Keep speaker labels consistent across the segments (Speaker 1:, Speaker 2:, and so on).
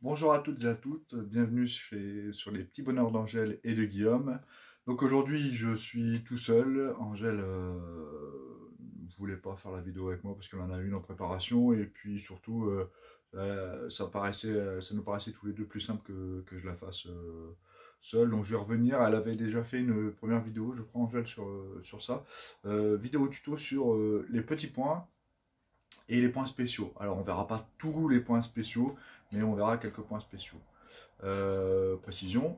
Speaker 1: Bonjour à toutes et à toutes, bienvenue sur les petits bonheurs d'Angèle et de Guillaume. Donc aujourd'hui je suis tout seul, Angèle ne voulait pas faire la vidéo avec moi parce qu'elle en a une en préparation et puis surtout ça nous paraissait tous les deux plus simple que je la fasse seul. Donc je vais revenir, elle avait déjà fait une première vidéo je crois Angèle sur ça, vidéo tuto sur les petits points et les points spéciaux. Alors on verra pas tous les points spéciaux, mais on verra quelques points spéciaux. Précision,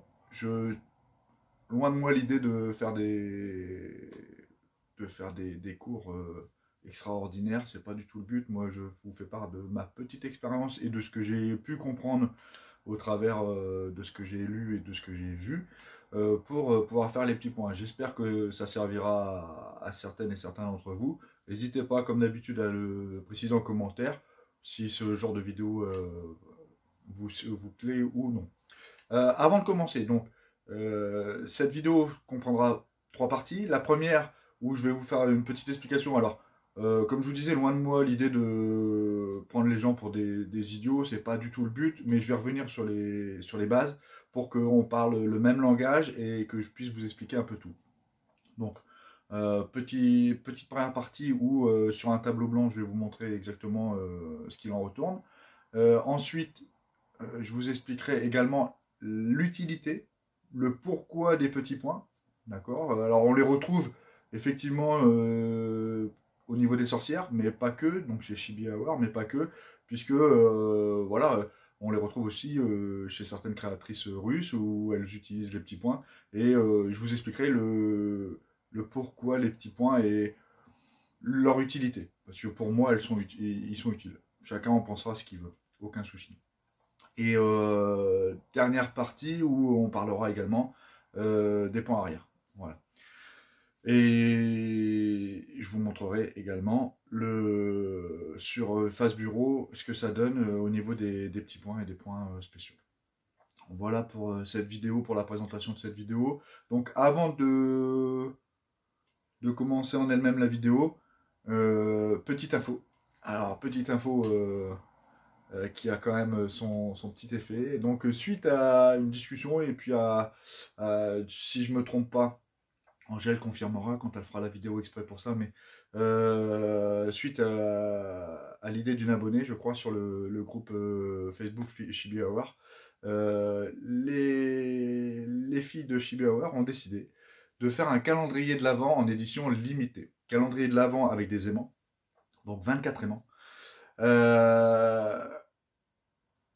Speaker 1: loin de moi l'idée de faire des cours extraordinaires, c'est pas du tout le but. Moi je vous fais part de ma petite expérience et de ce que j'ai pu comprendre au travers de ce que j'ai lu et de ce que j'ai vu pour pouvoir faire les petits points. J'espère que ça servira à certaines et certains d'entre vous. N'hésitez pas, comme d'habitude, à le préciser en commentaire si ce genre de vidéo vous plaît ou non. Avant de commencer, donc, cette vidéo comprendra trois parties. La première, où je vais vous faire une petite explication. Alors, comme je vous disais, loin de moi l'idée de prendre les gens pour des idiots, c'est pas du tout le but, mais je vais revenir sur les bases pour qu'on parle le même langage et que je puisse vous expliquer un peu tout. Donc, petite première partie où sur un tableau blanc, je vais vous montrer exactement ce qu'il en retourne. Ensuite, je vous expliquerai également l'utilité, le pourquoi des petits points. D'accord. Alors on les retrouve effectivement au niveau des sorcières, mais pas que, donc chez Chibi Hour, mais pas que, puisque voilà, on les retrouve aussi chez certaines créatrices russes où elles utilisent les petits points. Et je vous expliquerai le pourquoi les petits points et leur utilité. Parce que pour moi, ils sont utiles. Chacun en pensera ce qu'il veut, aucun souci. Et dernière partie où on parlera également des points arrière. Voilà. Et je vous montrerai également sur Face Bureau ce que ça donne au niveau des petits points et des points spéciaux. Voilà pour cette vidéo, pour la présentation de cette vidéo. Donc avant de commencer en elle-même la vidéo, petite info. Alors, petite info qui a quand même son petit effet. Donc, suite à une discussion, et puis si je me trompe pas, Angèle confirmera quand elle fera la vidéo exprès pour ça, mais suite à l'idée d'une abonnée, je crois, sur le groupe Facebook Chibi Hour, les filles de Chibi Hour ont décidé de faire un calendrier de l'Avent en édition limitée. Calendrier de l'Avent avec des aimants, donc 24 aimants.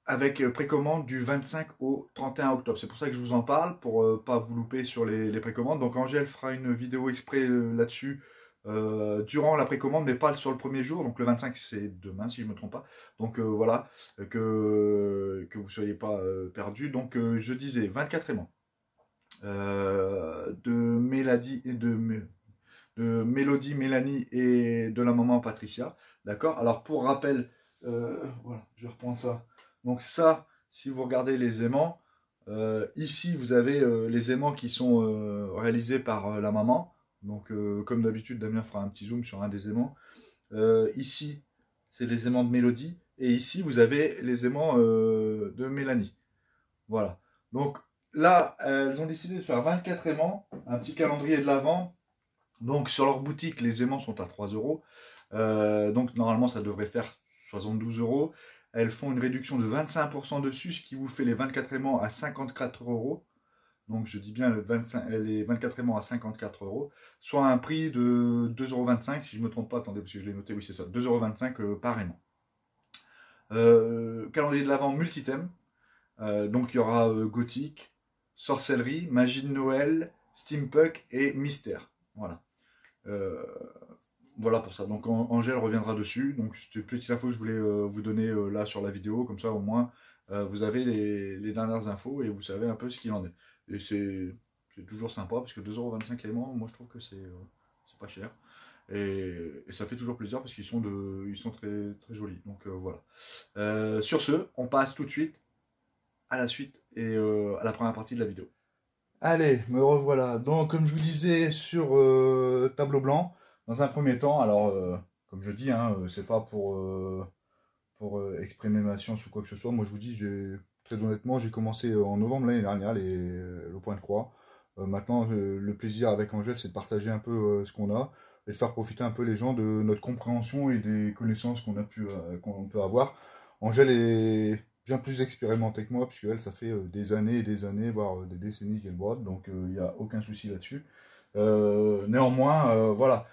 Speaker 1: Avec précommande du 25 au 31 octobre. C'est pour ça que je vous en parle, pour ne pas vous louper sur les précommandes. Donc Angèle fera une vidéo exprès là-dessus durant la précommande, mais pas sur le premier jour. Donc le 25, c'est demain, si je ne me trompe pas. Donc voilà, que vous ne soyez pas perdus. Donc je disais 24 aimants de Mélodie, Mélanie et de la maman Patricia. D'accord. Alors pour rappel, voilà, je vais reprendre ça. Donc ça, si vous regardez les aimants, ici vous avez les aimants qui sont réalisés par la maman. Donc comme d'habitude, Damien fera un petit zoom sur un des aimants. Ici, c'est les aimants de Mélodie. Et ici, vous avez les aimants de Mélanie. Voilà. Donc là, elles ont décidé de faire 24 aimants, un petit calendrier de l'Avent. Donc sur leur boutique, les aimants sont à 3 euros. Donc normalement, ça devrait faire 72 euros. Elles font une réduction de 25% dessus, ce qui vous fait les 24 aimants à 54 euros. Donc je dis bien les 24 aimants à 54 euros, soit un prix de 2,25 €, si je ne me trompe pas, attendez, parce que je l'ai noté, oui c'est ça, 2,25 € par aimant. Calendrier de l'Avent multithème, donc il y aura gothique, sorcellerie, magie de Noël, steampunk et mystère. Voilà. Voilà pour ça. Donc Angèle reviendra dessus. Donc c'était une petite info que je voulais vous donner là sur la vidéo. Comme ça au moins vous avez les dernières infos et vous savez un peu ce qu'il en est. Et c'est toujours sympa parce que 2,25 € l'aimant, moi je trouve que c'est pas cher. Et ça fait toujours plaisir parce qu'ils sont très, très jolis. Donc voilà. Sur ce, on passe tout de suite à la suite et à la première partie de la vidéo. Allez, me revoilà. Donc, comme je vous disais, sur tableau blanc, dans un premier temps, alors, comme je dis, hein, c'est pas pour exprimer ma science ou quoi que ce soit. Moi, je vous dis, j'ai Très honnêtement, j'ai commencé en novembre l'année dernière le point de croix. Maintenant, le plaisir avec Angèle, c'est de partager un peu ce qu'on a et de faire profiter un peu les gens de notre compréhension et des connaissances qu'on peut avoir. Angèle est bien plus expérimentée que moi, puisque elle, ça fait des années et des années, voire des décennies qu'elle brode, donc il n'y a aucun souci là-dessus. Néanmoins, voilà.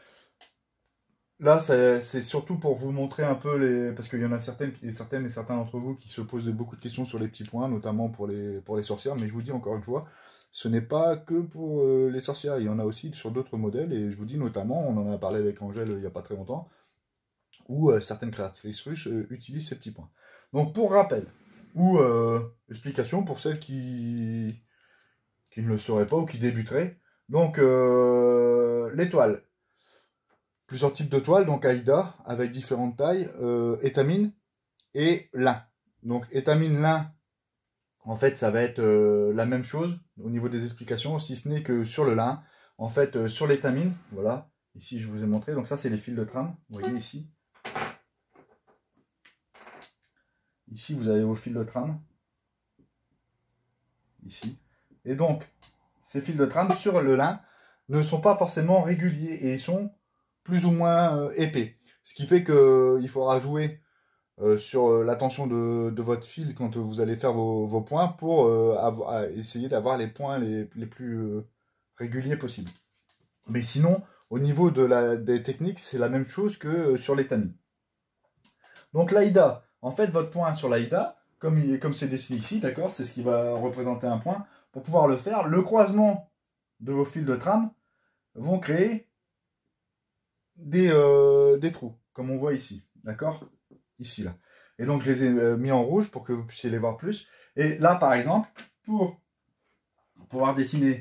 Speaker 1: Là, c'est surtout pour vous montrer un peu les... Parce qu'il y en a certaines et certains d'entre vous qui se posent beaucoup de questions sur les petits points, notamment pour les sorcières. Mais je vous dis encore une fois, ce n'est pas que pour les sorcières. Il y en a aussi sur d'autres modèles. Et je vous dis notamment, on en a parlé avec Angèle il n'y a pas très longtemps, où certaines créatrices russes utilisent ces petits points. Donc, pour rappel, ou explication pour celles qui ne le sauraient pas ou qui débuteraient. Donc, l'étoile. Plusieurs types de toiles, donc Aïda, avec différentes tailles, étamine et lin. Donc étamine, lin, en fait, ça va être la même chose au niveau des explications, si ce n'est que sur le lin, en fait, sur l'étamine, voilà, ici je vous ai montré, donc ça c'est les fils de trame, vous voyez ici. Ici vous avez vos fils de trame, ici. Et donc, ces fils de trame sur le lin ne sont pas forcément réguliers et ils sont plus ou moins épais. Ce qui fait qu'il faudra jouer sur la tension de votre fil quand vous allez faire vos points pour essayer d'avoir les points les plus réguliers possibles. Mais sinon, au niveau des techniques, c'est la même chose que sur l'étamine. Donc l'Aïda, en fait, votre point sur l'Aïda, comme c'est dessiné ici, d'accord, c'est ce qui va représenter un point. Pour pouvoir le faire, le croisement de vos fils de trame vont créer des trous, comme on voit ici, d'accord? Ici, là. Et donc, je les ai mis en rouge pour que vous puissiez les voir plus. Et là, par exemple, pour pouvoir dessiner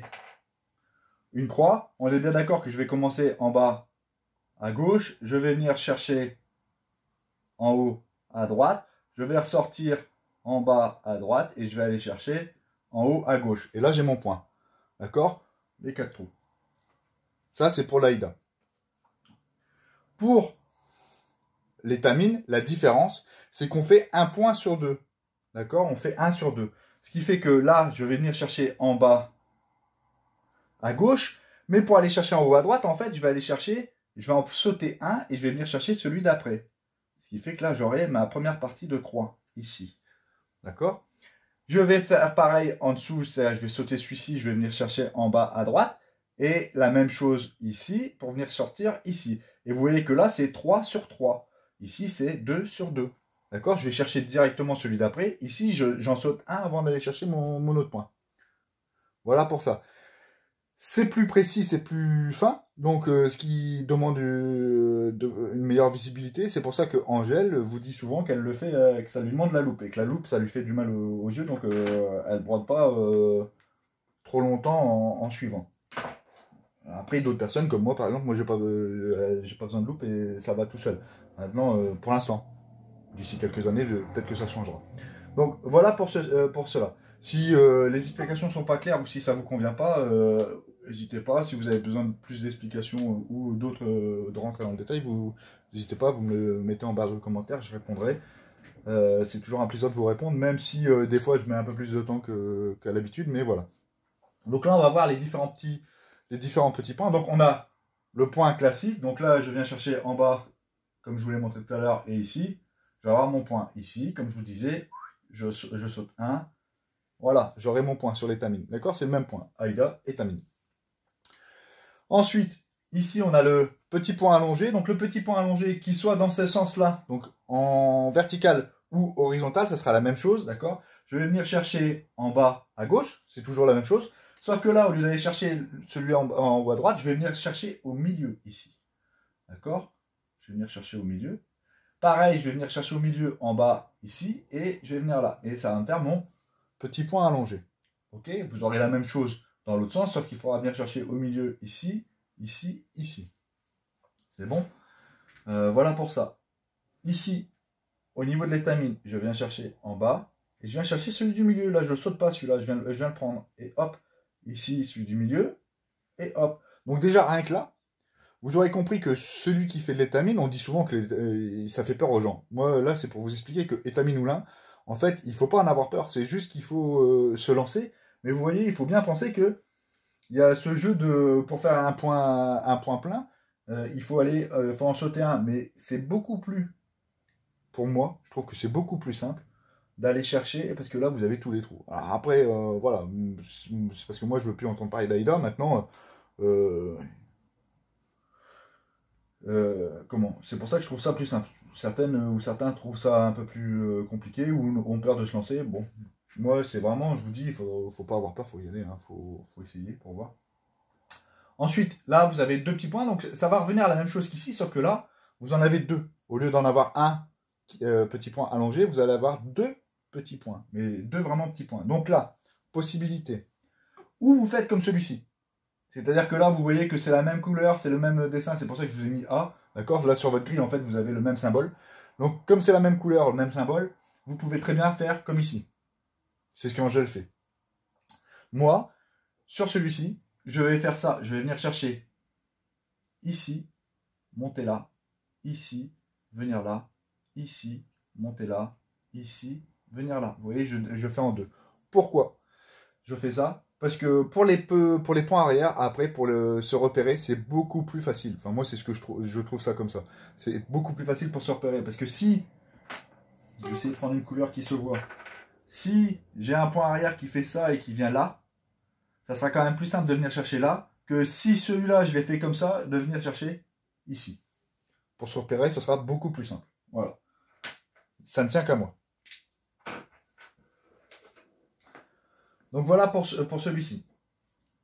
Speaker 1: une croix, on est bien d'accord que je vais commencer en bas à gauche, je vais venir chercher en haut à droite, je vais ressortir en bas à droite et je vais aller chercher en haut à gauche. Et là, j'ai mon point, d'accord? Les 4 trous. Ça, c'est pour l'Aïda. Pour l'étamine, la différence, c'est qu'on fait un point sur deux. D'accord? On fait 1 sur 2. Ce qui fait que là, je vais venir chercher en bas à gauche. Mais pour aller chercher en haut à droite, en fait, je vais aller chercher, je vais en sauter un et je vais venir chercher celui d'après. Ce qui fait que là, j'aurai ma première partie de croix, ici. D'accord? Je vais faire pareil en dessous, c'est-à-dire je vais sauter celui-ci, je vais venir chercher en bas à droite. Et la même chose ici, pour venir sortir ici. Et vous voyez que là, c'est 3 sur 3. Ici, c'est 2 sur 2. D'accord? Je vais chercher directement celui d'après. Ici, j'en saute un avant d'aller chercher mon autre point. Voilà pour ça. C'est plus précis, c'est plus fin. Donc, ce qui demande une meilleure visibilité. C'est pour ça que Angèle vous dit souvent qu'elle le fait, que ça lui demande la loupe. Et que la loupe, ça lui fait du mal aux yeux. Donc, elle ne brode pas trop longtemps en suivant. Après, d'autres personnes comme moi, par exemple, moi, j'ai pas besoin de loupe et ça va tout seul. Maintenant, pour l'instant, d'ici quelques années, peut-être que ça changera. Donc, voilà pour cela. Si les explications ne sont pas claires ou si ça ne vous convient pas, n'hésitez pas. Si vous avez besoin de plus d'explications ou d'autres, de rentrer dans le détail, vous n'hésitez pas, vous me le mettez en barre de commentaires, je répondrai. C'est toujours un plaisir de vous répondre, même si des fois, je mets un peu plus de temps qu'à l'habitude, mais voilà. Donc là, on va voir les différents petits points. Donc on a le point classique. Donc là, je viens chercher en bas, comme je vous l'ai montré tout à l'heure, et ici. Je vais avoir mon point ici. Comme je vous disais, je saute 1. Voilà, j'aurai mon point sur l'étamine. D'accord? C'est le même point. Aïda, étamine. Ensuite, ici, on a le petit point allongé. Donc le petit point allongé, qui soit dans ce sens-là, donc en vertical ou horizontal, ça sera la même chose. D'accord? Je vais venir chercher en bas à gauche. C'est toujours la même chose. Sauf que là, au lieu d'aller chercher celui en haut à droite, je vais venir chercher au milieu, ici. D'accord? Je vais venir chercher au milieu. Pareil, je vais venir chercher au milieu, en bas, ici, et je vais venir là. Et ça va me faire mon petit point allongé. Ok? Vous aurez la même chose dans l'autre sens, sauf qu'il faudra venir chercher au milieu, ici, ici, ici. C'est bon? Voilà pour ça. Ici, au niveau de l'étamine, je viens chercher en bas, et je viens chercher celui du milieu. Là, je ne saute pas celui-là, je viens le prendre. Et hop, ici, celui du milieu, et hop. Donc déjà, rien que là, vous aurez compris que celui qui fait de l'étamine, on dit souvent que ça fait peur aux gens. Moi, là, c'est pour vous expliquer que étamine ou lin, En fait, il ne faut pas en avoir peur. C'est juste qu'il faut se lancer. Mais vous voyez, il faut bien penser que il y a ce jeu de pour faire un point plein, il faut faut en sauter un. Mais c'est beaucoup plus, pour moi, je trouve que c'est beaucoup plus simple d'aller chercher, parce que là, vous avez tous les trous. Alors après, voilà, c'est parce que moi, je veux plus entendre parler d'Aïda. Maintenant, comment? C'est pour ça que je trouve ça plus simple. Certaines ou certains trouvent ça un peu plus compliqué ou ont peur de se lancer. Bon, moi, c'est vraiment, je vous dis, faut pas avoir peur, faut y aller, hein, faut essayer pour voir. Ensuite, là, vous avez deux petits points, donc ça va revenir à la même chose qu'ici, sauf que là, vous en avez deux. Au lieu d'en avoir un petit point allongé, vous allez avoir deux petits points, mais deux vraiment petits points. Donc là, possibilité. Ou vous faites comme celui-ci. C'est-à-dire que là, vous voyez que c'est la même couleur, c'est le même dessin, c'est pour ça que je vous ai mis A. D'accord? Là, sur votre grille, en fait, vous avez le même symbole. Donc, comme c'est la même couleur, le même symbole, vous pouvez très bien faire comme ici. C'est ce qu'Angèle fait. Moi, sur celui-ci, je vais faire ça. Je vais venir chercher ici, monter là, ici, venir là, ici, monter là, ici, venir là. Vous voyez, je fais en deux. Pourquoi je fais ça? Parce que pour les points arrière, après, se repérer, c'est beaucoup plus facile. Enfin, moi, c'est ce que je trouve ça comme ça. C'est beaucoup plus facile pour se repérer. Parce que si, je vais essayer de prendre une couleur qui se voit. Si j'ai un point arrière qui fait ça et qui vient là, ça sera quand même plus simple de venir chercher là que si celui-là, je l'ai fait comme ça, de venir chercher ici. Pour se repérer, ça sera beaucoup plus simple. Voilà. Ça ne tient qu'à moi. Donc voilà pour celui-ci.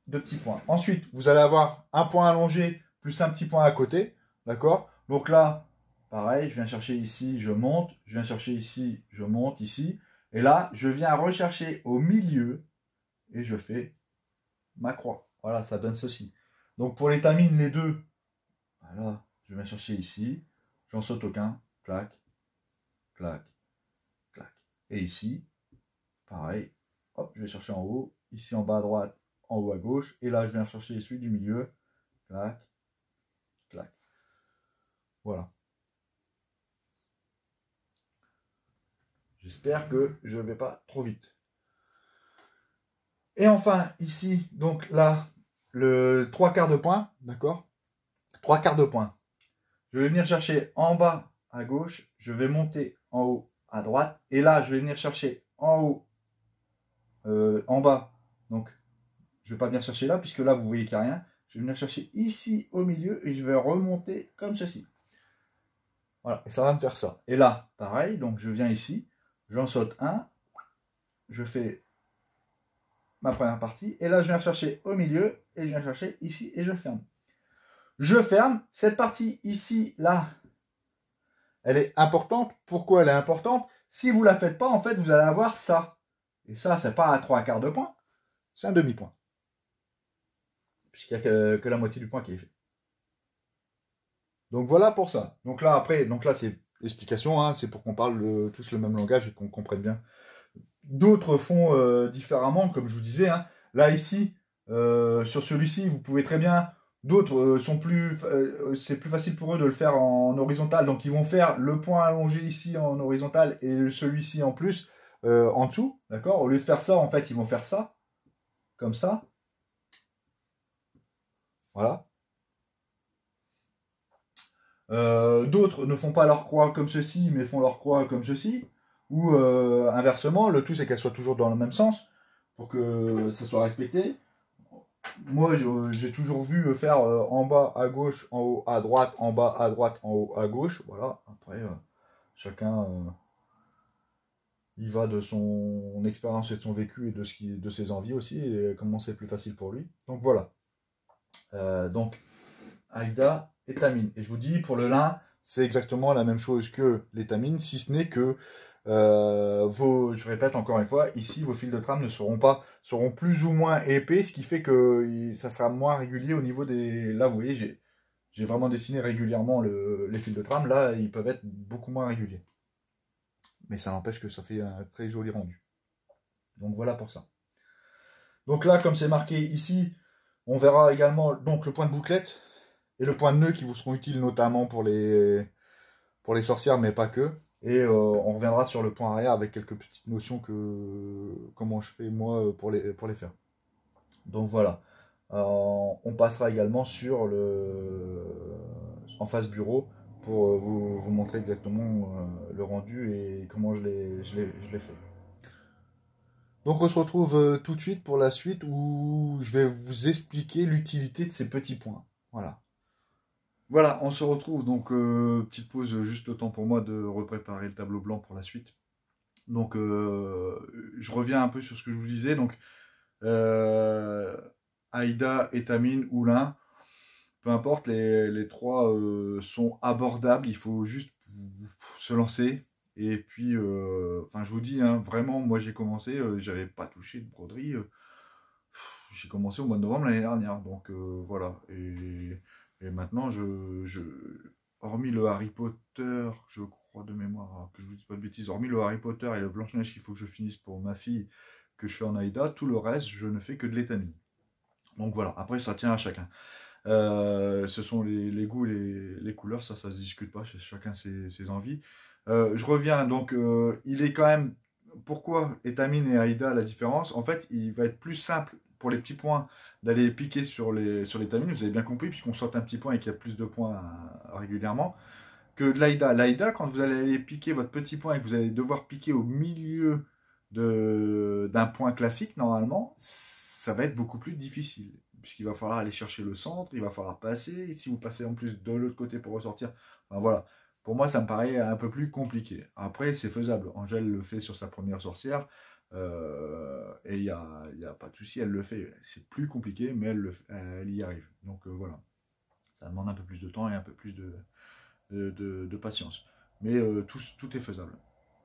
Speaker 1: Deux petits points. Ensuite, vous allez avoir un point allongé plus un petit point à côté. D'accord? Donc là, pareil, je viens chercher ici, je monte. Je viens chercher ici, je monte ici. Et là, je viens rechercher au milieu et je fais ma croix. Voilà, ça donne ceci. Donc pour les tamines, les deux, voilà, je viens chercher ici. J'en saute aucun. Clac, clac, clac. Et ici, pareil. Hop, je vais chercher en haut. Ici en bas à droite, en haut à gauche. Et là, je viens chercher celui du milieu. Clac, clac. Voilà. J'espère que je ne vais pas trop vite. Et enfin, ici, donc là, le 3/4 de point. D'accord? 3/4 de point. Je vais venir chercher en bas à gauche. Je vais monter en haut à droite. Et là, je vais venir chercher en haut en bas, donc je ne vais pas venir chercher là, puisque là vous voyez qu'il n'y a rien. Je vais venir chercher ici au milieu et je vais remonter comme ceci. Voilà, et ça va me faire ça. Et là, pareil, donc je viens ici, j'en saute un, je fais ma première partie, et là je viens chercher au milieu, et je viens chercher ici, et je ferme. Je ferme, cette partie ici, là, elle est importante. Pourquoi elle est importante? Si vous ne la faites pas, en fait, vous allez avoir ça. Et ça, c'est pas à 3/4 de point, c'est un demi-point. Puisqu'il n'y a que la moitié du point qui est fait. Donc voilà pour ça. Donc là, après, c'est l'explication, hein, c'est pour qu'on parle tous le même langage et qu'on comprenne bien. D'autres font différemment, comme je vous disais. Hein. Là, ici, sur celui-ci, vous pouvez très bien. D'autres sont plus. C'est plus facile pour eux de le faire en horizontal. Donc ils vont faire le point allongé ici en horizontal et celui-ci en plus. En dessous, d'accord? Au lieu de faire ça, en fait, ils vont faire ça, comme ça. Voilà. D'autres ne font pas leur croix comme ceci, mais font leur croix comme ceci. Ou inversement, le tout, c'est qu'elle soit toujours dans le même sens, pour que ça soit respecté. Moi, j'ai toujours vu faire en bas à gauche, en haut à droite, en bas à droite, en haut à gauche. Voilà, après, chacun... il va de son expérience et de son vécu et de ses envies aussi, et comment c'est plus facile pour lui. Donc voilà. Donc, Aïda et Tamine. Et je vous dis, pour le lin, c'est exactement la même chose que les tamines, si ce n'est que je répète encore une fois, ici, vos fils de trame seront plus ou moins épais, ce qui fait que ça sera moins régulier au niveau des... Là, vous voyez, j'ai vraiment dessiné régulièrement les fils de trame. Là, ils peuvent être beaucoup moins réguliers. Mais ça n'empêche que ça fait un très joli rendu. Donc voilà pour ça. Donc là, comme c'est marqué ici, on verra également donc le point de bouclette et le point de nœud qui vous seront utiles notamment pour les sorcières, mais pas que. Et on reviendra sur le point arrière avec quelques petites notions comment je fais moi pour les faire. Donc voilà. On passera également sur en face bureau pour vous montrer exactement le rendu et comment je l'ai fait. Donc on se retrouve tout de suite pour la suite où je vais vous expliquer l'utilité de ces petits points. Voilà. Voilà, on se retrouve donc, petite pause, juste le temps pour moi de repréparer le tableau blanc pour la suite. Donc je reviens un peu sur ce que je vous disais. Donc Aïda, Étamine, Oulin, peu importe, les trois sont abordables, il faut juste se lancer. Et puis, enfin, je vous dis, hein, vraiment, moi j'ai commencé, j'avais pas touché de broderie. J'ai commencé au mois de novembre l'année dernière, donc voilà. Et maintenant, hormis le Harry Potter, je crois de mémoire, hein, que je vous dise pas de bêtises, hormis le Harry Potter et le Blanche-Neige qu'il faut que je finisse pour ma fille, que je fais en Aïda, tout le reste, je ne fais que de l'étamine. Donc voilà, après ça tient à chacun. Ce sont les goûts, les couleurs, ça se discute pas, chacun ses envies. Je reviens, donc il est quand même, pourquoi étamine et Aïda la différence? En fait, il va être plus simple pour les petits points d'aller piquer sur l'étamine, vous avez bien compris, puisqu'on saute un petit point et qu'il y a plus de points régulièrement, que de l'Aïda. L'Aïda, quand vous allez aller piquer votre petit point et que vous allez devoir piquer au milieu d'un point classique, normalement, ça va être beaucoup plus difficile. Puisqu'il va falloir aller chercher le centre, il va falloir passer, et si vous passez en plus de l'autre côté pour ressortir, enfin, voilà. Pour moi, ça me paraît un peu plus compliqué. Après, c'est faisable. Angèle le fait sur sa première sorcière, et il n'y a pas de souci, elle le fait. C'est plus compliqué, mais elle y arrive. Donc voilà. Ça demande un peu plus de temps et un peu plus de patience. Mais tout est faisable.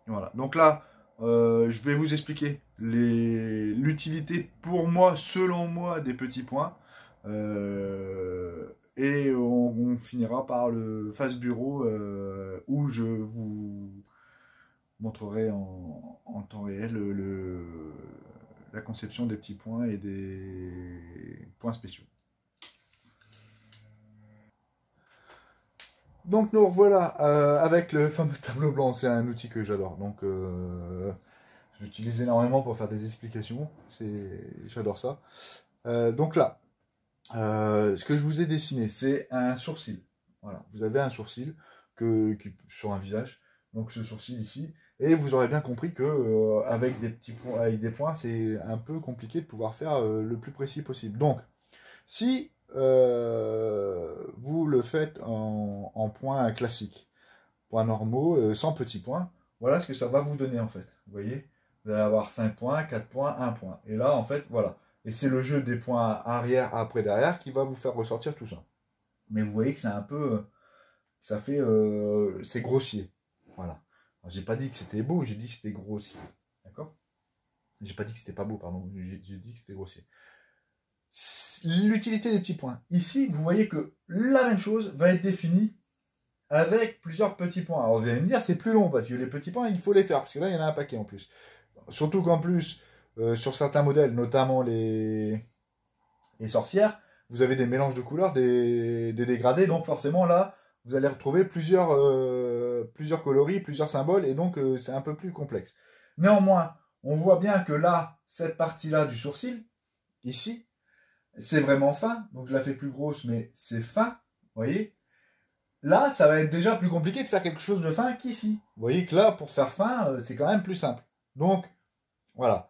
Speaker 1: Voilà. Donc là, je vais vous expliquer l'utilité pour moi, selon moi, des petits points. Et on finira par le face bureau où je vous montrerai en temps réel la conception des petits points et des points spéciaux. Donc nous revoilà avec le fameux tableau blanc, c'est un outil que j'adore. Donc j'utilise énormément pour faire des explications, j'adore ça. Donc là, ce que je vous ai dessiné, c'est un sourcil. Voilà, vous avez un sourcil sur un visage, donc ce sourcil ici, et vous aurez bien compris que avec des petits points, avec des points, c'est un peu compliqué de pouvoir faire le plus précis possible. Donc, si vous le faites en points classiques, points normaux, sans petits points, voilà ce que ça va vous donner en fait. Vous voyez, vous allez avoir 5 points, 4 points, 1 point. Et là, en fait, voilà. Et c'est le jeu des points arrière, après, derrière qui va vous faire ressortir tout ça. Mais vous voyez que c'est un peu, c'est grossier. Voilà. J'ai pas dit que c'était beau, j'ai dit que c'était grossier. D'accord? J'ai pas dit que c'était pas beau, pardon. J'ai dit que c'était grossier. L'utilité des petits points. Ici, vous voyez que la même chose va être définie avec plusieurs petits points. Alors vous allez me dire, c'est plus long parce que les petits points, il faut les faire parce que là, il y en a un paquet en plus. Surtout qu'en plus, sur certains modèles, notamment les sorcières, vous avez des mélanges de couleurs, des dégradés, donc forcément là, vous allez retrouver plusieurs coloris, plusieurs symboles, et donc c'est un peu plus complexe. Néanmoins, on voit bien que là, cette partie-là du sourcil, ici, c'est vraiment fin, donc je la fais plus grosse, mais c'est fin, vous voyez. Là, ça va être déjà plus compliqué de faire quelque chose de fin qu'ici. Vous voyez que là, pour faire fin, c'est quand même plus simple. Donc, voilà.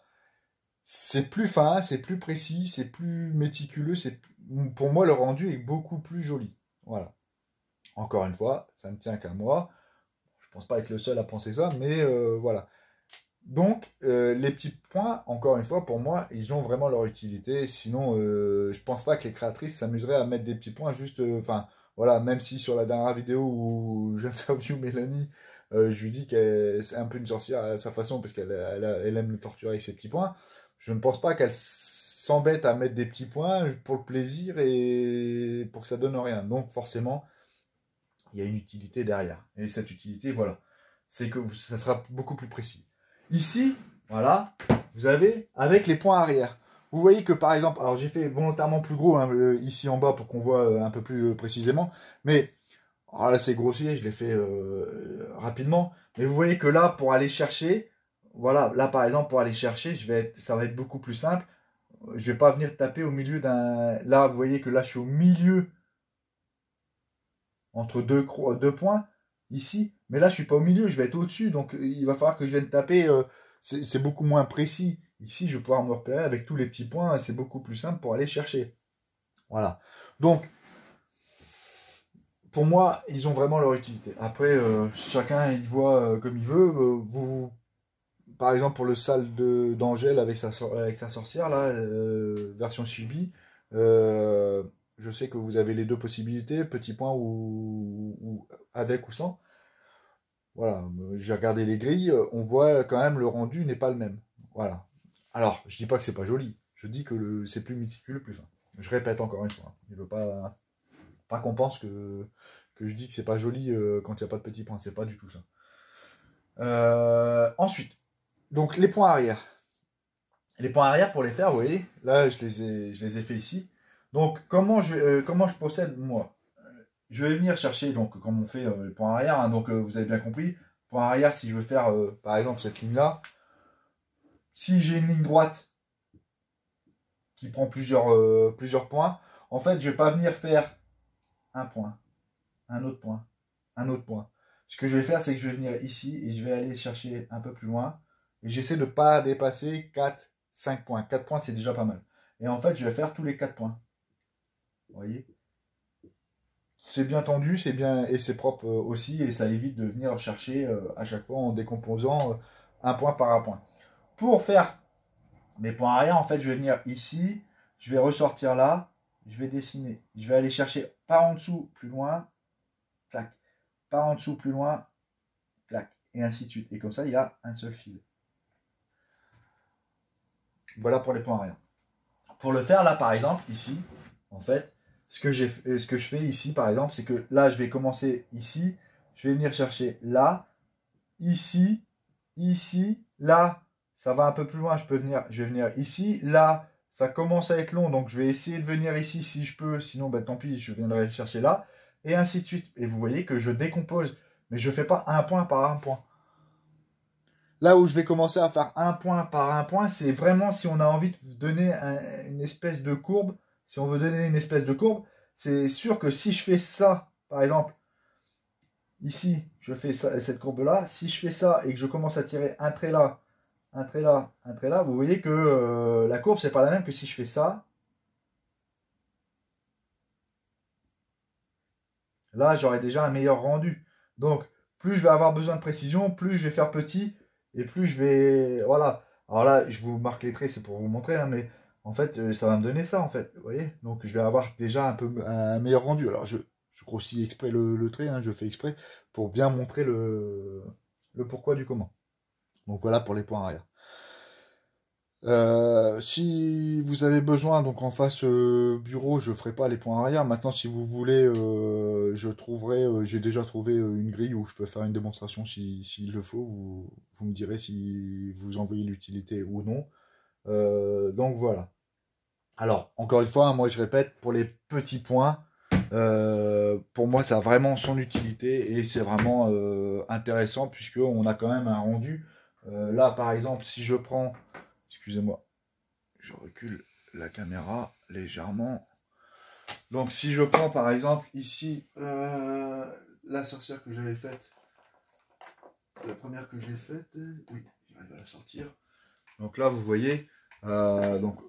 Speaker 1: C'est plus fin, c'est plus précis, c'est plus méticuleux. Pour moi, le rendu est beaucoup plus joli. Voilà. Encore une fois, ça ne tient qu'à moi. Je ne pense pas être le seul à penser ça, mais voilà. Donc, les petits points, encore une fois, pour moi, ils ont vraiment leur utilité. Sinon, je pense pas que les créatrices s'amuseraient à mettre des petits points juste... Enfin, voilà, même si sur la dernière vidéo où j'interview Mélanie, je lui dis qu'elle c'est un peu une sorcière à sa façon, parce elle aime le torturer avec ses petits points, je ne pense pas qu'elle s'embête à mettre des petits points pour le plaisir et pour que ça donne rien. Donc, forcément, il y a une utilité derrière. Et cette utilité, voilà, c'est que ça sera beaucoup plus précis. Ici, voilà, vous avez avec les points arrière. Vous voyez que par exemple, alors j'ai fait volontairement plus gros hein, ici en bas pour qu'on voit un peu plus précisément, mais Alors là, c'est grossier, je l'ai fait rapidement. Mais vous voyez que là, pour aller chercher, voilà, là par exemple, pour aller chercher, ça va être beaucoup plus simple. Je vais pas venir taper au milieu d'un... Là, vous voyez que là, je suis au milieu, entre deux points, ici. Mais là, je suis pas au milieu, je vais être au-dessus. Donc, il va falloir que je vienne taper. C'est beaucoup moins précis. Ici, je vais pouvoir me repérer avec tous les petits points. C'est beaucoup plus simple pour aller chercher. Voilà. Donc, pour moi, ils ont vraiment leur utilité. Après, chacun, il voit comme il veut. Par exemple, pour le sale d'Angèle avec sa sorcière, là, version chibi, je sais que vous avez les deux possibilités, petit point ou avec ou sans. Voilà, j'ai regardé les grilles, on voit quand même le rendu n'est pas le même. Voilà. Alors, je dis pas que c'est pas joli, je dis que c'est plus méticuleux, plus fin. Je répète encore une fois, il veut pas qu'on pense que je dis que c'est pas joli quand il n'y a pas de petits points, c'est pas du tout ça. Ensuite, donc les points arrière. Les points arrière pour les faire, vous voyez, là je les ai fait ici. Donc comment je procède moi? Je vais venir chercher, donc comme on fait les points arrière, hein, donc vous avez bien compris, point arrière, si je veux faire par exemple cette ligne-là, si j'ai une ligne droite qui prend plusieurs points, en fait je ne vais pas venir faire un point, un autre point, un autre point. Ce que je vais faire, c'est que je vais venir ici et je vais aller chercher un peu plus loin. Et j'essaie de ne pas dépasser 4, 5 points. 4 points, c'est déjà pas mal. Et en fait, je vais faire tous les 4 points. Vous voyez? C'est bien tendu, c'est bien et c'est propre aussi. Et ça évite de venir chercher à chaque fois en décomposant un point par un point. Pour faire mes points arrière, en fait, je vais venir ici. Je vais ressortir là. Je vais dessiner. Je vais aller chercher par en dessous, plus loin. Clac. Par en dessous, plus loin. Clac. Et ainsi de suite. Et comme ça, il y a un seul fil. Voilà pour les points arrière. Pour le faire, là, par exemple, ici, en fait, ce que je fais ici, par exemple, c'est que là, je vais commencer ici. Je vais venir chercher là, ici, ici, là. Ça va un peu plus loin, je vais venir ici. Là, ça commence à être long, donc je vais essayer de venir ici si je peux. Sinon, ben, tant pis, je viendrai chercher là. Et ainsi de suite. Et vous voyez que je décompose. Mais je ne fais pas un point par un point. Là où je vais commencer à faire un point par un point, c'est vraiment si on a envie de donner une espèce de courbe. Si on veut donner une espèce de courbe, c'est sûr que si je fais ça, par exemple, ici, je fais ça, cette courbe-là. Si je fais ça et que je commence à tirer un trait là, un trait là, un trait là, vous voyez que la courbe, c'est pas la même que si je fais ça. Là, j'aurai déjà un meilleur rendu. Donc, plus je vais avoir besoin de précision, plus je vais faire petit et plus je vais... Voilà. Alors là, je vous marque les traits, c'est pour vous montrer, hein, mais en fait, ça va me donner ça, en fait. Vous voyez? Donc, je vais avoir déjà un meilleur rendu. Alors, je grossis exprès le trait, hein, je fais exprès pour bien montrer le pourquoi du comment. Donc, voilà pour les points arrière. Si vous avez besoin, donc en face bureau, je ferai pas les points arrière. Maintenant, si vous voulez, je trouverai, j'ai déjà trouvé une grille où je peux faire une démonstration s'il le faut. Vous me direz si vous en voyez l'utilité ou non. Donc voilà. Alors, encore une fois, hein, moi je répète, pour les petits points, pour moi ça a vraiment son utilité et c'est vraiment intéressant puisqu'on a quand même un rendu. Là, par exemple, si je prends... Excusez-moi, je recule la caméra légèrement. Donc si je prends par exemple ici la sorcière que j'avais faite, la première que j'ai faite, oui, j'arrive à la sortir. Donc là vous voyez, donc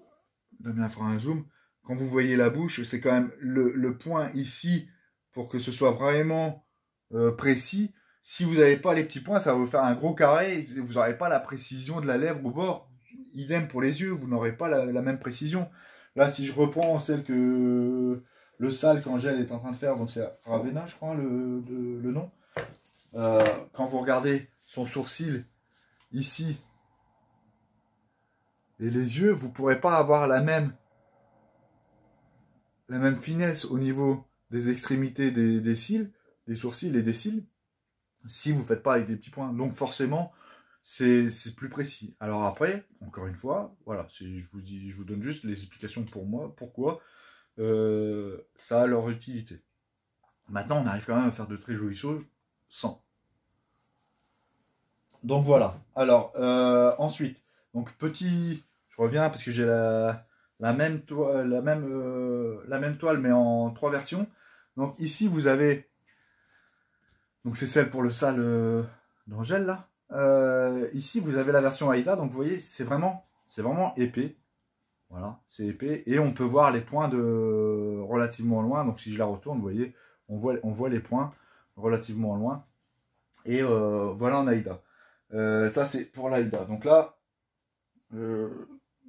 Speaker 1: Damien fera un zoom. Quand vous voyez la bouche, c'est quand même le point ici pour que ce soit vraiment précis. Si vous n'avez pas les petits points, ça va vous faire un gros carré. Vous n'aurez pas la précision de la lèvre au bord. Idem pour les yeux, vous n'aurez pas la même précision. Là, si je reprends celle que le sale qu'Angèle est en train de faire, donc c'est Ravenna, je crois, le nom. Quand vous regardez son sourcil ici et les yeux, vous ne pourrez pas avoir la même finesse au niveau des extrémités des cils, des sourcils et des cils, si vous ne faites pas avec des petits points. Donc forcément, c'est plus précis. Alors après, encore une fois, voilà, je vous donne juste les explications pour moi, pourquoi ça a leur utilité. Maintenant, on arrive quand même à faire de très jolies choses sans. Donc voilà. Alors, ensuite, donc petit, je reviens parce que j'ai la même toile, la même toile, mais en 3 versions. Donc ici, vous avez, donc c'est celle pour le sale d'Angèle là. Ici, vous avez la version Aïda, donc vous voyez, c'est vraiment épais. Voilà, c'est épais. Et on peut voir les points de relativement loin. Donc si je la retourne, vous voyez, on voit les points relativement loin. Et voilà en Aïda. Ça, c'est pour l'Aïda. Donc là,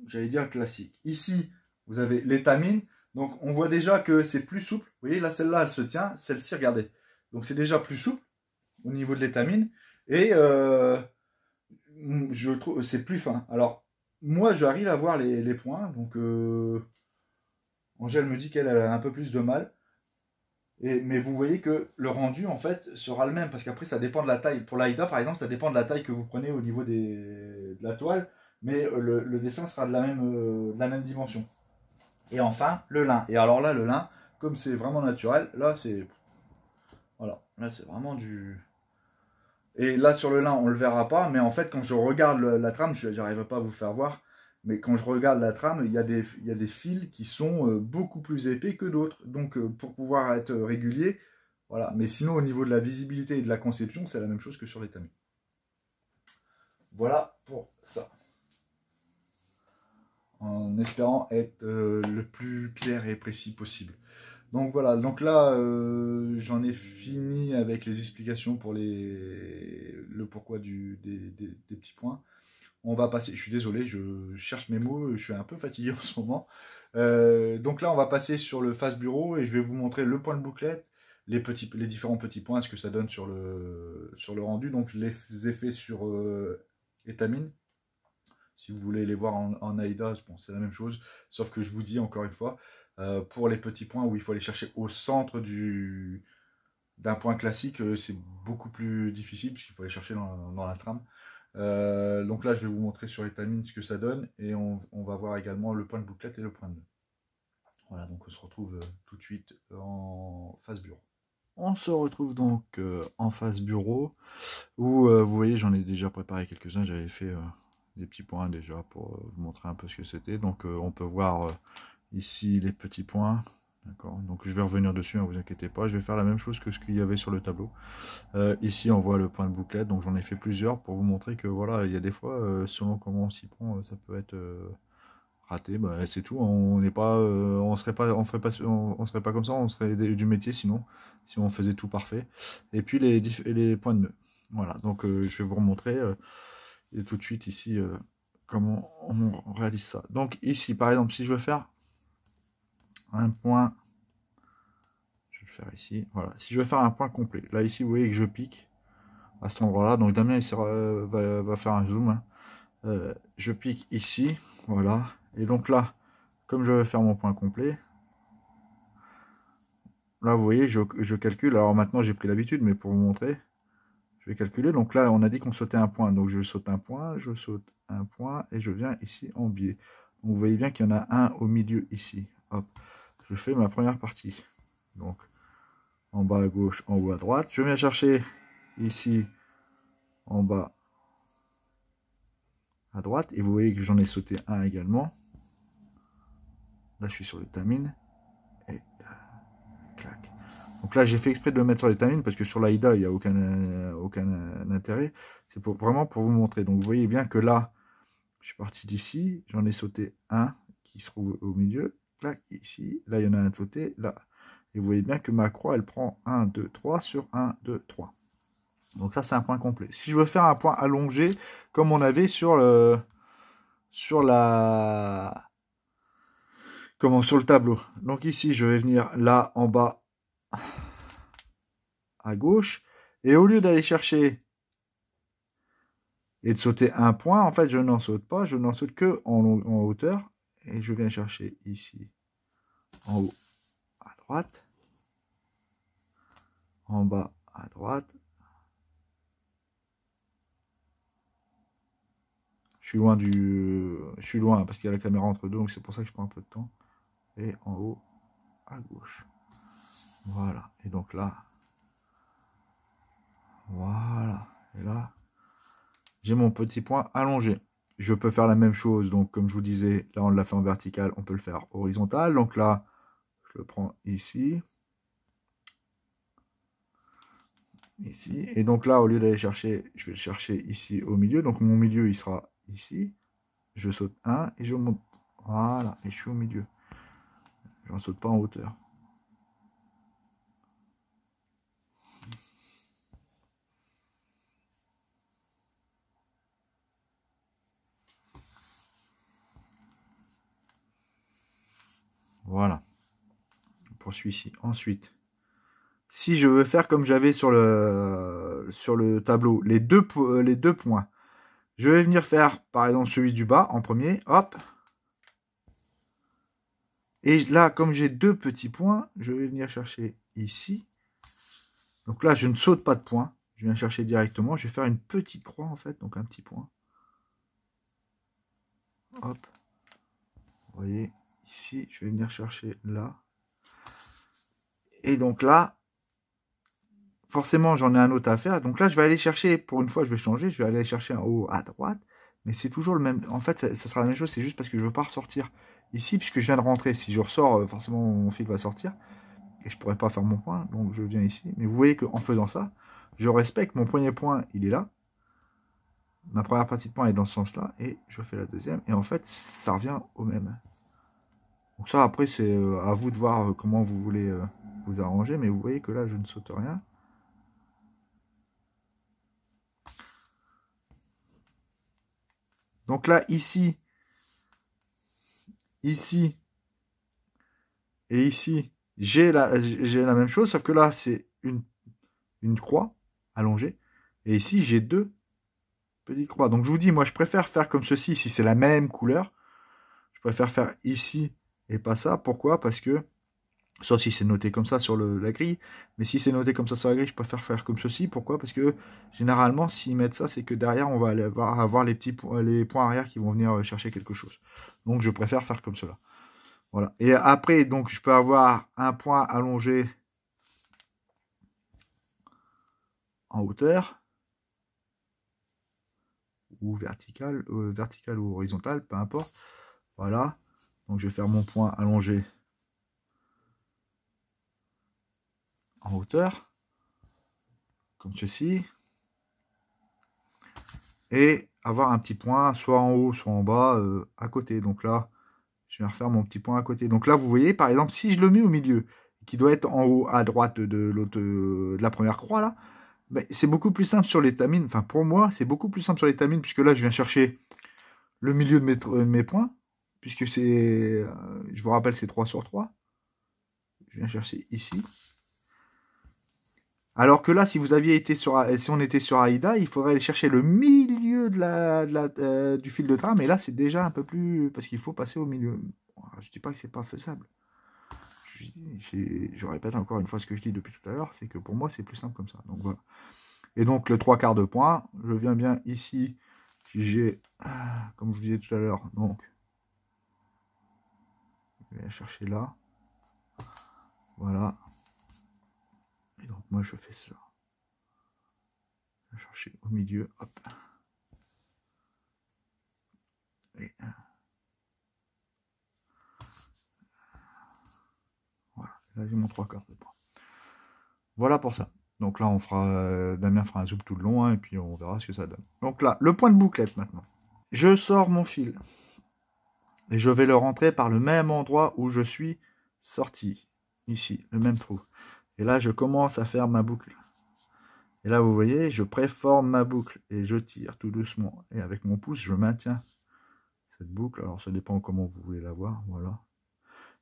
Speaker 1: j'allais dire classique. Ici, vous avez l'étamine. Donc on voit déjà que c'est plus souple. Vous voyez, là, celle-là, elle se tient. Celle-ci, regardez. Donc c'est déjà plus souple au niveau de l'étamine. Et je trouve c'est plus fin. Alors, moi, j'arrive à voir les points. Donc, Angèle me dit qu'elle a un peu plus de mal. Mais vous voyez que le rendu, en fait, sera le même. Parce qu'après, ça dépend de la taille. Pour l'Aïda, par exemple, ça dépend de la taille que vous prenez au niveau de la toile. Mais le dessin sera de la même dimension. Et enfin, le lin. Et alors là, le lin, comme c'est vraiment naturel, là, c'est... Voilà. Là, c'est vraiment du... Et là, sur le lin, on ne le verra pas. Mais en fait, quand je regarde la trame, je n'arrive pas à vous faire voir. Mais quand je regarde la trame, il y a des fils qui sont beaucoup plus épais que d'autres. Donc, pour pouvoir être régulier, voilà. Mais sinon, au niveau de la visibilité et de la conception, c'est la même chose que sur les tamis. Voilà pour ça. En espérant être le plus clair et précis possible. Donc voilà, donc là, j'en ai fini avec les explications pour le pourquoi des petits points. On va passer, je suis désolé, je cherche mes mots, je suis un peu fatigué en ce moment. Donc là, on va passer sur le face bureau et je vais vous montrer le point de bouclette, les différents petits points, ce que ça donne sur le rendu. Donc je les ai fait sur étamine. Si vous voulez les voir en Aïda, bon, c'est la même chose, sauf que je vous dis encore une fois, pour les petits points où il faut aller chercher au centre d'un point classique, c'est beaucoup plus difficile puisqu'il faut aller chercher dans la trame. Donc là, je vais vous montrer sur l'étamine ce que ça donne et on va voir également le point de bouclette et le point de nœud. Voilà, donc on se retrouve tout de suite en face bureau. On se retrouve donc en face bureau où vous voyez, j'en ai déjà préparé quelques-uns. J'avais fait des petits points déjà pour vous montrer un peu ce que c'était. Donc on peut voir ici les petits points. D'accord, donc je vais revenir dessus, ne vous inquiétez pas. Je vais faire la même chose que ce qu'il y avait sur le tableau. Ici, on voit le point de bouclette, donc j'en ai fait plusieurs pour vous montrer que voilà, il y a des fois, selon comment on s'y prend, ça peut être raté. Bah, c'est tout. On n'est pas, on serait pas, on ferait pas, on serait pas comme ça. On serait du métier sinon, si on faisait tout parfait. Et puis les points de nœud. Voilà. Donc je vais vous remontrer et tout de suite ici comment on réalise ça. Donc ici, par exemple, si je veux faire un point, je vais le faire ici. Voilà. Si je veux faire un point complet, là ici, vous voyez que je pique à cet endroit-là. Donc Damien va faire un zoom. Hein. Je pique ici, voilà. Et donc là, comme je vais faire mon point complet, là vous voyez, je calcule. Alors maintenant j'ai pris l'habitude, mais pour vous montrer, je vais calculer. Donc là, on a dit qu'on sautait un point. Donc je saute un point, je saute un point et je viens ici en biais. Donc vous voyez bien qu'il y en a un au milieu ici. Hop, je fais ma première partie. Donc en bas à gauche, en haut à droite. Je viens chercher ici en bas à droite et vous voyez que j'en ai sauté un également. Là je suis sur l'étamine et clac. Donc là j'ai fait exprès de le mettre sur l'étamine parce que sur l'Aïda il n'y a aucun intérêt. C'est vraiment pour vous montrer. Donc vous voyez bien que là je suis parti d'ici, j'en ai sauté un qui se trouve au milieu, clac, ici, là il y en a un sauté, là. Et vous voyez bien que ma croix elle prend 1, 2, 3 sur 1, 2, 3. Donc ça c'est un point complet. Si je veux faire un point allongé comme on avait sur sur le tableau. Donc ici je vais venir là en bas à gauche et au lieu d'aller chercher et de sauter un point, en fait je n'en saute pas, je n'en saute que en hauteur et je viens chercher ici en haut à droite, en bas à droite. Je suis loin parce qu'il y a la caméra entre deux, donc c'est pour ça que je prends un peu de temps. Et en haut à gauche. Voilà. Et donc là, voilà. Et là, j'ai mon petit point allongé. Je peux faire la même chose. Donc, comme je vous disais, là, on l'a fait en vertical. On peut le faire horizontal. Donc là, je le prends ici. Ici. Et donc là, au lieu d'aller chercher, je vais le chercher ici au milieu. Donc, mon milieu, il sera ici. Je saute un et je monte. Voilà. Et je suis au milieu. Je ne saute pas en hauteur. Voilà. On poursuit ici. Ensuite, si je veux faire comme j'avais sur le tableau, les deux points, je vais venir faire, par exemple, celui du bas en premier. Hop. Et là, comme j'ai deux petits points, je vais venir chercher ici. Donc là, je ne saute pas de point. Je viens chercher directement. Je vais faire une petite croix, en fait. Donc un petit point. Hop. Vous voyez, ici, je vais venir chercher là. Et donc là, forcément, j'en ai un autre à faire. Donc là, je vais aller chercher, pour une fois, je vais changer. Je vais aller chercher en haut à droite. Mais c'est toujours le même. En fait, ça sera la même chose. C'est juste parce que je ne veux pas ressortir ici, puisque je viens de rentrer. Si je ressors, forcément, mon fil va sortir. Et je ne pourrais pas faire mon point. Donc, je viens ici. Mais vous voyez qu'en faisant ça, je respecte. Mon premier point, il est là. Ma première partie de point est dans ce sens-là. Et je fais la deuxième. Et en fait, ça revient au même. Donc ça, après, c'est à vous de voir comment vous voulez vous arranger. Mais vous voyez que là, je ne saute rien. Donc là, ici, et ici, j'ai la même chose, sauf que là, c'est une croix allongée. Et ici, j'ai deux petites croix. Donc je vous dis, moi, je préfère faire comme ceci, si c'est la même couleur. Je préfère faire ici et pas ça. Pourquoi? Parce que, sauf si c'est noté comme ça sur la grille, mais si c'est noté comme ça sur la grille, je préfère faire comme ceci. Pourquoi? Parce que, généralement, s'ils mettent ça, c'est que derrière, on va avoir les points arrière qui vont venir chercher quelque chose. Donc je préfère faire comme cela. Voilà. Et après, donc, je peux avoir un point allongé en hauteur, ou vertical ou horizontal, peu importe. Voilà. Donc, je vais faire mon point allongé en hauteur, comme ceci. Et avoir un petit point, soit en haut, soit en bas, à côté. Donc là, je vais refaire mon petit point à côté. Donc là, vous voyez, par exemple, si je le mets au milieu, qui doit être en haut à droite de la première croix, là, ben, c'est beaucoup plus simple sur l'étamine. Enfin, pour moi, c'est beaucoup plus simple sur l'étamine, puisque là, je viens chercher le milieu de mes points, puisque c'est, je vous rappelle, c'est 3 sur 3. Je viens chercher ici. Alors que là, si vous aviez été si on était sur AIDA, il faudrait aller chercher le milieu du fil de trame. Et là, c'est déjà un peu plus, parce qu'il faut passer au milieu. Je dis pas que c'est pas faisable. Je répète encore une fois ce que je dis depuis tout à l'heure, c'est que pour moi, c'est plus simple comme ça. Donc voilà. Et donc le 3/4 de point, je viens bien ici. J'ai, comme je vous disais tout à l'heure, donc je vais chercher là. Voilà. Et donc moi, je fais ça. Je vais chercher au milieu. Hop. Et, voilà. Là, j'ai mon 3/4 de point. Voilà pour ça. Donc là, Damien fera un zoom tout le long, hein, et puis on verra ce que ça donne. Donc là, le point de bouclette maintenant. Je sors mon fil. Et je vais le rentrer par le même endroit où je suis sorti. Ici, le même trou. Et là, je commence à faire ma boucle. Et là, vous voyez, je préforme ma boucle. Et je tire tout doucement. Et avec mon pouce, je maintiens cette boucle. Alors, ça dépend comment vous voulez la voir. Voilà.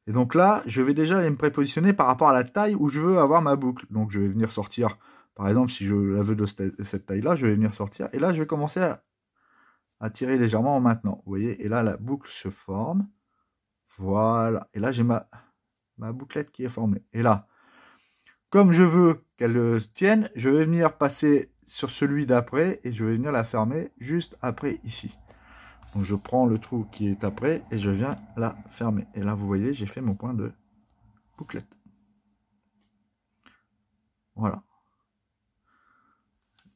Speaker 1: Et donc là, je vais déjà aller me prépositionner par rapport à la taille où je veux avoir ma boucle. Donc je vais venir sortir, par exemple, si je la veux de cette taille-là, je vais venir sortir. Et là, je vais commencer à tirer légèrement en maintenant. Vous voyez, et là, la boucle se forme. Voilà. Et là, j'ai ma bouclette qui est formée. Et là, comme je veux qu'elle tienne, je vais venir passer sur celui d'après et je vais venir la fermer juste après ici. Donc je prends le trou qui est après et je viens la fermer. Et là, vous voyez, j'ai fait mon point de bouclette. Voilà.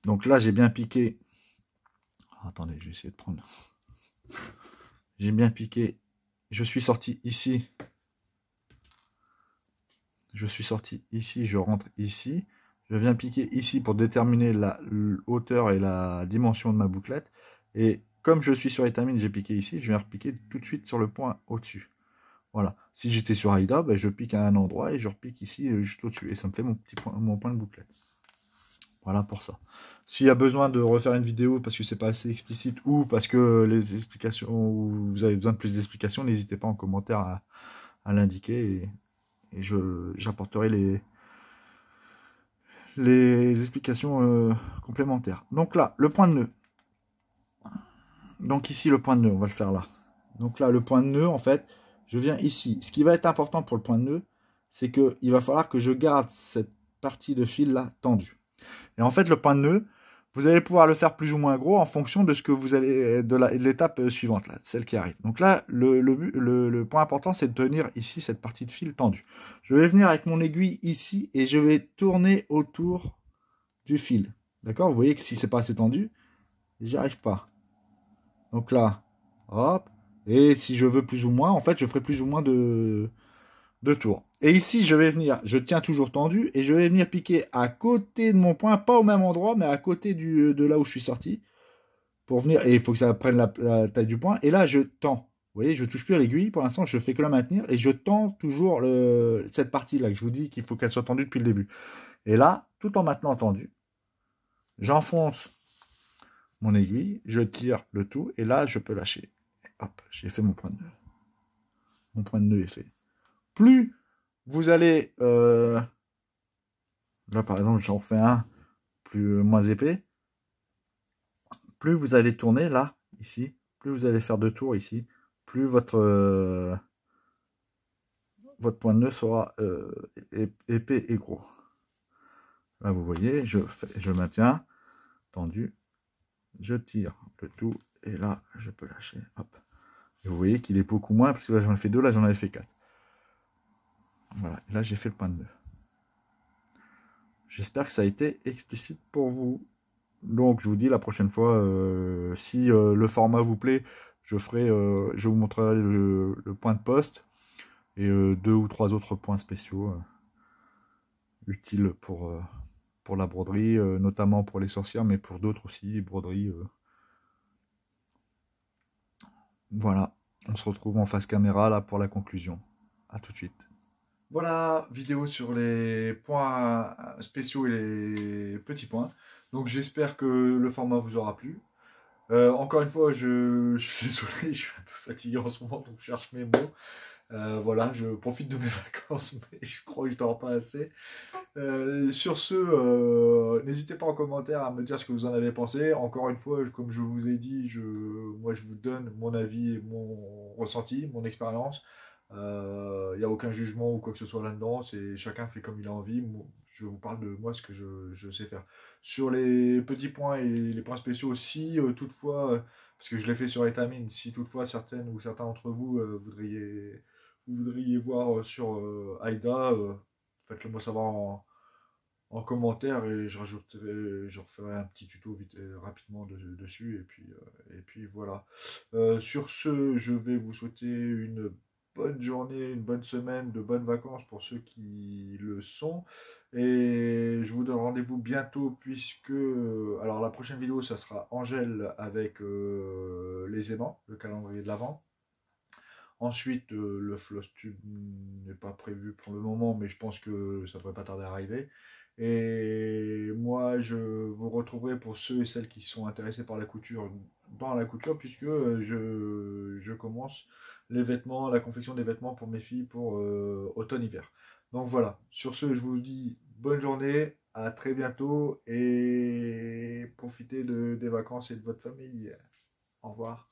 Speaker 1: Donc là, j'ai bien piqué. Attendez, je vais essayer de prendre. J'ai bien piqué. Je suis sorti ici. Je suis sorti ici, je rentre ici. Je viens piquer ici pour déterminer la hauteur et la dimension de ma bouclette. Et comme je suis sur étamine, j'ai piqué ici, je viens repiquer tout de suite sur le point au-dessus. Voilà. Si j'étais sur Aida, ben je pique à un endroit et je repique ici juste au-dessus. Et ça me fait mon petit point, mon point de bouclette. Voilà pour ça. S'il y a besoin de refaire une vidéo parce que c'est pas assez explicite ou parce que les explications, ou vous avez besoin de plus d'explications, n'hésitez pas en commentaire à l'indiquer et j'apporterai les explications complémentaires. Donc là, le point de nœud. Donc ici, le point de nœud, on va le faire là. Donc là, le point de nœud, en fait, je viens ici. Ce qui va être important pour le point de nœud, c'est qu'il va falloir que je garde cette partie de fil là tendue. Et en fait, le point de nœud, vous allez pouvoir le faire plus ou moins gros en fonction de ce que vous allez de l'étape suivante, là, celle qui arrive. Donc là, le point important, c'est de tenir ici cette partie de fil tendue. Je vais venir avec mon aiguille ici et je vais tourner autour du fil. D'accord? Vous voyez que si c'est pas assez tendu, j'y arrive pas. Donc là, hop. Et si je veux plus ou moins, en fait, je ferai plus ou moins de tours. Et ici, je vais venir, je tiens toujours tendu, et je vais venir piquer à côté de mon point, pas au même endroit, mais à côté de là où je suis sorti, pour venir, et il faut que ça prenne la taille du point, et là, je tends. Vous voyez, je touche plus à l'aiguille, pour l'instant, je fais que la maintenir, et je tends toujours cette partie-là, que je vous dis qu'il faut qu'elle soit tendue depuis le début. Et là, tout en maintenant tendu, j'enfonce mon aiguille, je tire le tout, et là, je peux lâcher. Hop, j'ai fait mon point de nœud. Mon point de nœud est fait. Plus vous allez... là, par exemple, j'en refais un moins épais. Plus vous allez tourner, là, ici, plus vous allez faire 2 tours ici, plus votre point de nœud sera épais et gros. Là, vous voyez, je maintiens, tendu, je tire le tout, et là, je peux lâcher. Hop. Et vous voyez qu'il est beaucoup moins, parce que là, j'en ai fait 2, là, j'en avais fait 4. Voilà, là, j'ai fait le point de nœud. J'espère que ça a été explicite pour vous. Donc, je vous dis la prochaine fois, si le format vous plaît, je vous montrerai le point de poste et 2 ou 3 autres points spéciaux utiles pour la broderie, notamment pour les sorcières, mais pour d'autres aussi, broderies. Voilà, on se retrouve en face caméra là pour la conclusion. A tout de suite. Voilà, vidéo sur les points spéciaux et les petits points. Donc j'espère que le format vous aura plu. Encore une fois, je suis désolé, je suis un peu fatigué en ce moment, donc je cherche mes mots. Voilà, je profite de mes vacances, mais je crois que je dors pas assez. Sur ce, n'hésitez pas en commentaire à me dire ce que vous en avez pensé. Encore une fois, comme je vous ai dit, moi je vous donne mon avis et mon ressenti, mon expérience. Il n'y a aucun jugement ou quoi que ce soit là-dedans, chacun fait comme il a envie. Moi, je vous parle de moi, ce que je sais faire. Sur les petits points et les points spéciaux aussi, toutefois, parce que je l'ai fait sur Etamine, si toutefois certaines ou certains d'entre vous voudriez voir sur Aida, faites-le moi savoir en commentaire et je referai un petit tuto vite rapidement dessus et puis voilà. Sur ce, je vais vous souhaiter une bonne journée, une bonne semaine, de bonnes vacances pour ceux qui le sont. Et je vous donne rendez-vous bientôt puisque, alors la prochaine vidéo, ça sera Angèle avec les aimants, le calendrier de l'Avent. Ensuite, le floss tube n'est pas prévu pour le moment, mais je pense que ça ne devrait pas tarder à arriver. Et moi, je vous retrouverai pour ceux et celles qui sont intéressés par la couture, dans la couture, puisque je commence les vêtements, la confection des vêtements pour mes filles pour automne-hiver. Donc voilà, sur ce, je vous dis bonne journée, à très bientôt et profitez des vacances et de votre famille. Au revoir.